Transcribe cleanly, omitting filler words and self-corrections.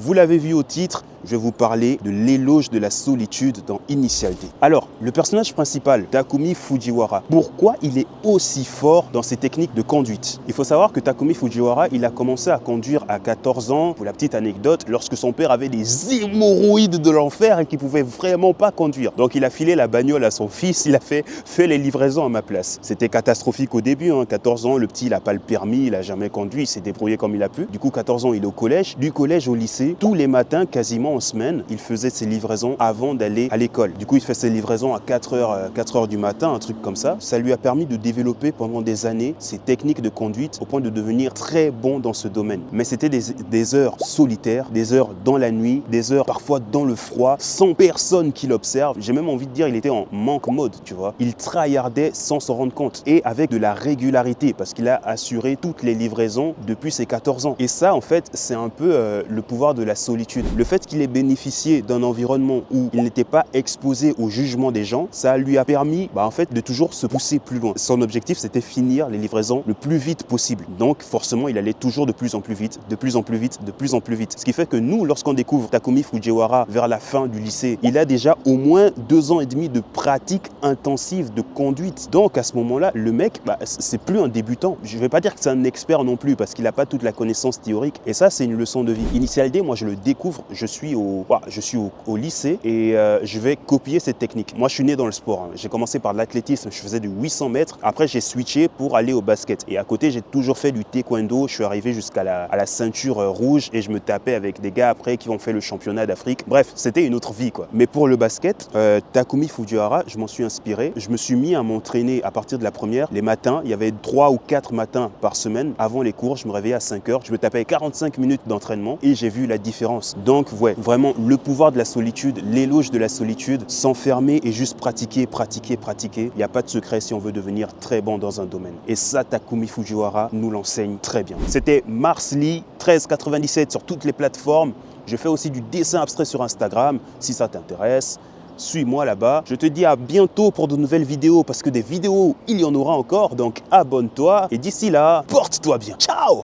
Vous l'avez vu au titre, je vais vous parler de l'éloge de la solitude dans Initial D. Alors, le personnage principal, Takumi Fujiwara, pourquoi il est aussi fort dans ses techniques de conduite? Il faut savoir que Takumi Fujiwara, il a commencé à conduire à 14 ans, pour la petite anecdote, lorsque son père avait des hémorroïdes de l'enfer et qu'il ne pouvait vraiment pas conduire. Donc il a filé la bagnole à son fils, il a fait les livraisons à ma place. C'était catastrophique au début, 14 ans, le petit, il n'a pas le permis, il n'a jamais conduit, il s'est débrouillé comme il a pu. Du coup, 14 ans, il est au collège. Du collège au lycée, tous les matins, quasiment en semaine, il faisait ses livraisons avant d'aller à l'école. Du coup, il fait ses livraisons à 4 heures du matin, un truc comme ça. Ça lui a permis de développer pendant des années ses techniques de conduite au point de devenir très bon dans ce domaine. Mais c'était des heures solitaires, des heures dans la nuit, des heures parfois dans le froid, sans personne qui l'observe. J'ai même envie de dire, il était en manque mode, tu vois. Il tryhardait sans s'en rendre compte et avec de la régularité parce qu'il a assuré toutes les livraisons depuis ses 14 ans. Et ça, en fait, c'est un peu le pouvoir de la solitude. Le fait qu'il ait bénéficié d'un environnement où il n'était pas exposé au jugement des gens, ça lui a permis en fait, de toujours se pousser plus loin. Son objectif, c'était finir les livraisons le plus vite possible. Donc forcément, il allait toujours de plus en plus vite, de plus en plus vite, de plus en plus vite. Ce qui fait que nous, lorsqu'on découvre Takumi Fujiwara vers la fin du lycée, il a déjà au moins 2 ans et demi de pratique intensive de conduite. Donc à ce moment-là, le mec, c'est plus un débutant. Je ne vais pas dire que c'est un expert non plus parce qu'il n'a pas toute la connaissance théorique. Et ça, c'est une leçon de vie. Initial D, moi, je le découvre. Je suis au lycée et je vais copier cette technique. Moi, je suis né dans le sport. J'ai commencé par de l'athlétisme. Je faisais du 800 mètres. Après, j'ai switché pour aller au basket. Et à côté, j'ai toujours fait du taekwondo. Je suis arrivé jusqu'à la ceinture rouge et je me tapais avec des gars après qui ont fait le championnat d'Afrique. Bref, c'était une autre vie, quoi. Mais pour le basket, Takumi Fujiwara, je m'en suis inspiré. Je me suis mis à m'entraîner à partir de la première. Les matins, il y avait 3 ou 4 matins par semaine. Avant les cours, je me réveillais à 5 heures. Je me tapais 45 minutes d'entraînement et j'ai vu la différence. Donc, ouais, vraiment, le pouvoir de la solitude, l'éloge de la solitude, s'enfermer et juste pratiquer, pratiquer, pratiquer. Il n'y a pas de secret si on veut devenir très bon dans un domaine. Et ça, Takumi Fujiwara nous l'enseigne très bien. C'était Marsly 1397 sur toutes les plateformes. Je fais aussi du dessin abstrait sur Instagram, si ça t'intéresse. Suis-moi là-bas. Je te dis à bientôt pour de nouvelles vidéos parce que des vidéos, il y en aura encore. Donc abonne-toi et d'ici là, porte-toi bien. Ciao!